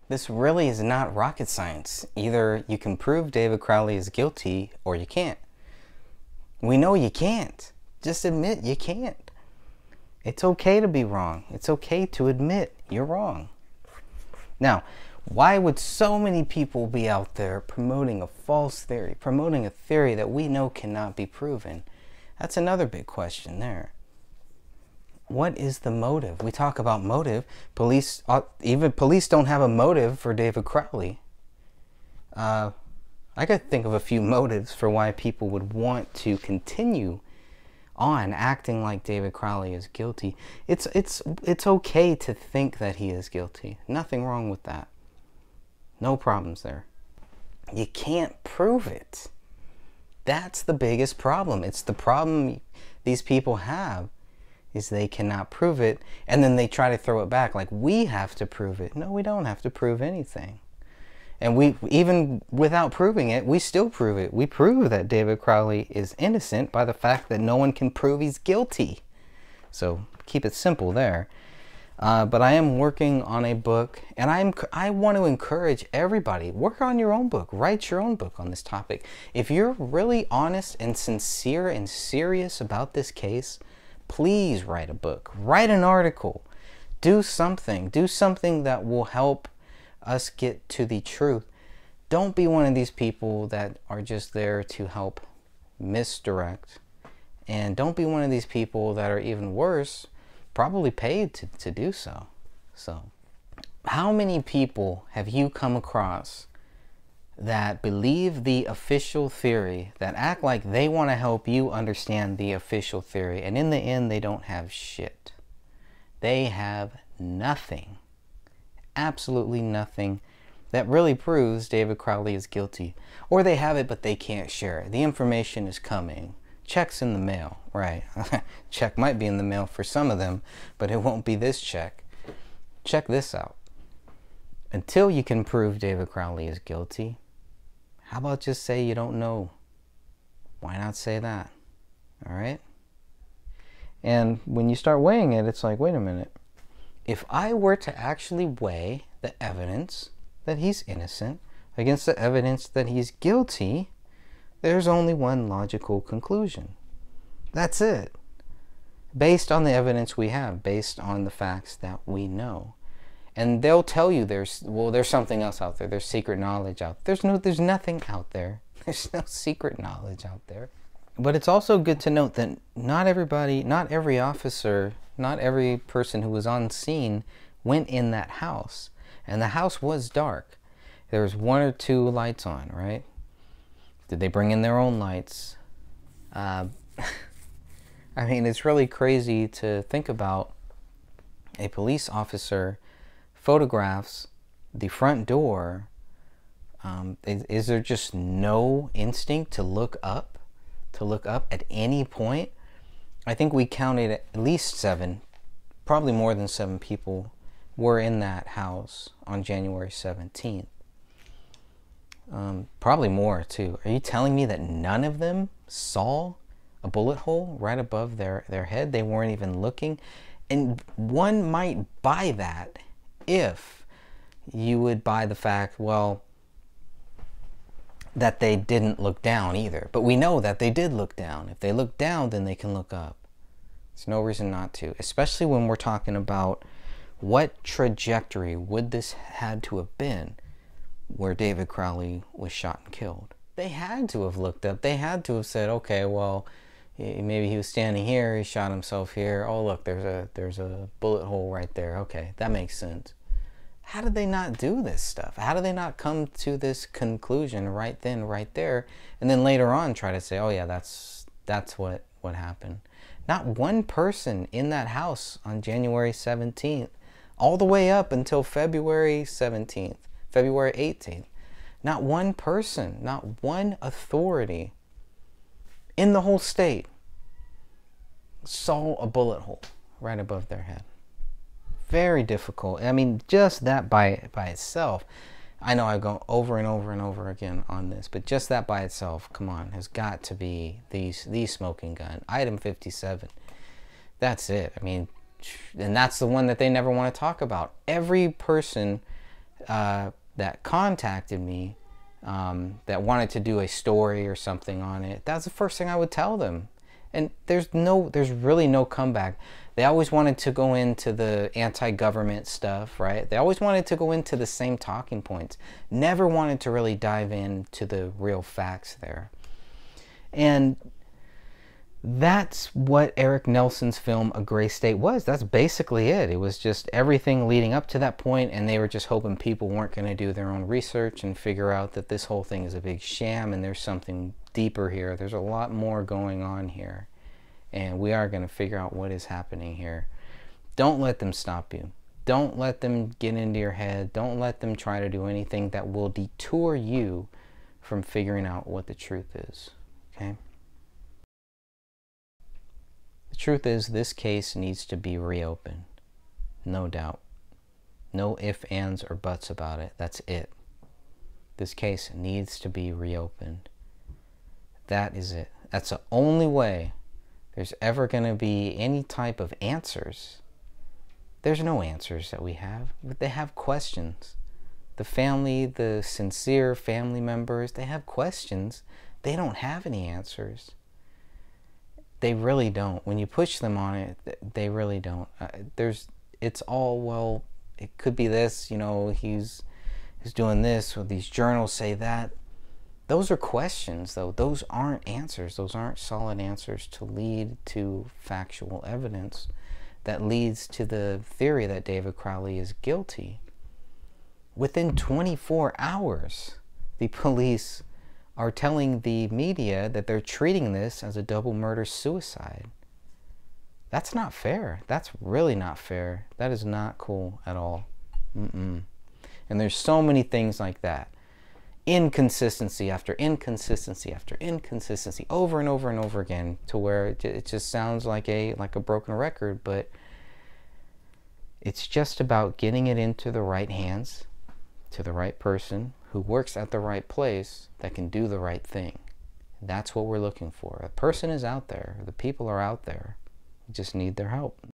This really is not rocket science. Either you can prove David Crowley is guilty or you can't. We know you can't. Just admit you can't. It's okay to be wrong. It's okay to admit you're wrong. Now, why would so many people be out there promoting a false theory, promoting a theory that we know cannot be proven? That's another big question there. What is the motive? We talk about motive. Police, even police don't have a motive for David Crowley. I could think of a few motives for why people would want to continue on acting like David Crowley is guilty. It's okay to think that he is guilty. Nothing wrong with that. No problems there. You can't prove it. That's the biggest problem. It's the problem these people have, is they cannot prove it, and then they try to throw it back like we have to prove it. No, we don't have to prove anything. And we, even without proving it, we still prove it. We prove that David Crowley is innocent by the fact that no one can prove he's guilty. So keep it simple there. But I am working on a book, and I want to encourage everybody, work on your own book, write your own book on this topic. If you're really honest and sincere and serious about this case, please write a book, write an article, do something that will help us get to the truth. Don't be one of these people that are just there to help misdirect, and don't be one of these people that are even worse, probably paid to do so. So, how many people have you come across that believe the official theory, that act like they want to help you understand the official theory, and in the end they don't have shit? They have nothing, absolutely nothing that really proves David Crowley is guilty. Or they have it but they can't share it. The information is coming. Check's in the mail, right? Check might be in the mail for some of them, but it won't be this check. Check this out. Until you can prove David Crowley is guilty, how about just say you don't know? Why not say that? All right? And when you start weighing it, it's like, wait a minute. If I were to actually weigh the evidence that he's innocent against the evidence that he's guilty, there's only one logical conclusion. That's it. Based on the evidence we have, based on the facts that we know. And they'll tell you there's something else out there. There's secret knowledge out there. There's nothing out there. There's no secret knowledge out there. But it's also good to note that not everybody, not every officer, not every person who was on scene went in that house. And the house was dark. There was 1 or 2 lights on, right? Did they bring in their own lights? I mean, it's really crazy to think about. A police officer photographs the front door. Is there just no instinct to look up? To look up at any point? I think we counted at least 7, probably more than 7 people were in that house on January 17th. Probably more too. Are you telling me that none of them saw a bullet hole right above their head? They weren't even looking. And one might buy that if you would buy the fact, well, that they didn't look down either. But we know that they did look down. If they look down, then they can look up. There's no reason not to, especially when we're talking about what trajectory would this had to have been where David Crowley was shot and killed. They had to have looked up. They had to have said, okay, well, maybe he was standing here, he shot himself here. Oh, look, there's a bullet hole right there. Okay, that makes sense. How did they not do this stuff? How did they not come to this conclusion right then, right there, and then later on try to say, oh yeah, that's what happened? Not one person in that house on January 17th, all the way up until February 17th, February 18th. Not one person, not one authority in the whole state saw a bullet hole right above their head. Very difficult. I mean, just that by itself, I know I go over and over and over again on this, but just that by itself, come on, has got to be the smoking gun. Item 57. That's it. I mean, and that's the one that they never want to talk about. Every person that contacted me, that wanted to do a story or something on it, that's the first thing I would tell them. And there's really no comeback. They always wanted to go into the anti-government stuff, right? They always wanted to go into the same talking points. Never wanted to really dive into the real facts there. And that's what Eric Nelson's film A Gray State was. That's basically it. It was just everything leading up to that point, and they were just hoping people weren't going to do their own research and figure out that this whole thing is a big sham and there's something deeper here. There's a lot more going on here, and we are going to figure out what is happening here. Don't let them stop you. Don't let them get into your head. Don't let them try to do anything that will detour you from figuring out what the truth is. Okay? The truth is, this case needs to be reopened. No doubt. No ifs, ands, or buts about it. That's it. This case needs to be reopened. That is it. That's the only way there's ever going to be any type of answers. There's no answers that we have, but they have questions. The family, the sincere family members, they have questions. They don't have any answers. They really don't. When you push them on it, they really don't. It's all, well, it could be this, you know, he's doing this, or these journals say that. Those are questions, though. Those aren't answers. Those aren't solid answers to lead to factual evidence that leads to the theory that David Crowley is guilty. Within 24 hours, the police are telling the media that they're treating this as a double murder-suicide. That's not fair. That's really not fair. That is not cool at all. And there's so many things like that. Inconsistency after inconsistency after inconsistency, over and over and over again, to where it just sounds like a broken record. But it's just about getting it into the right hands, to the right person who works at the right place that can do the right thing. That's what we're looking for. A person is out there. The people are out there. We just need their help.